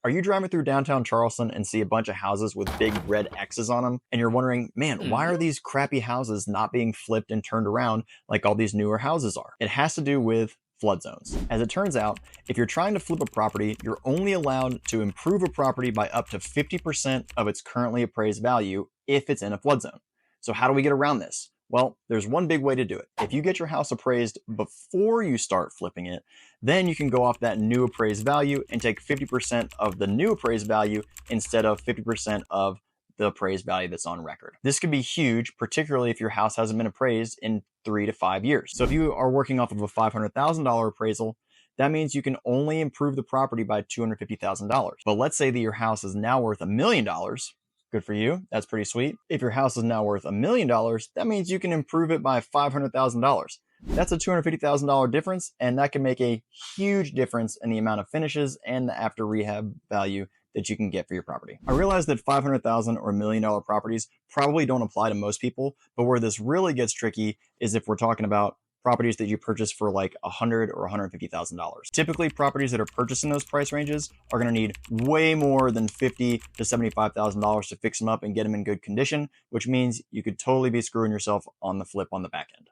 Are you driving through downtown Charleston and see a bunch of houses with big red X's on them, and you're wondering, man, why are Mhm. these crappy houses not being flipped and turned around like all these newer houses are? It has to do with flood zones. As it turns out, if you're trying to flip a property, you're only allowed to improve a property by up to 50% of its currently appraised value if it's in a flood zone. So, how do we get around this? Well, there's one big way to do it. If you get your house appraised before you start flipping it, then you can go off that new appraised value and take 50% of the new appraised value instead of 50% of the appraised value that's on record. This could be huge, particularly if your house hasn't been appraised in 3 to 5 years. So if you are working off of a $500,000 appraisal, that means you can only improve the property by $250,000. But let's say that your house is now worth $1 million. Good for you. That's pretty sweet. If your house is now worth $1 million, that means you can improve it by $500,000. That's a $250,000 difference, and that can make a huge difference in the amount of finishes and the after rehab value that you can get for your property. I realize that 500,000 or $1 million properties probably don't apply to most people, but where this really gets tricky is if we're talking about properties that you purchase for like $100,000 or $150,000. Typically, properties that are purchased in those price ranges are going to need way more than $50,000 to $75,000 to fix them up and get them in good condition, which means you could totally be screwing yourself on the flip on the back end.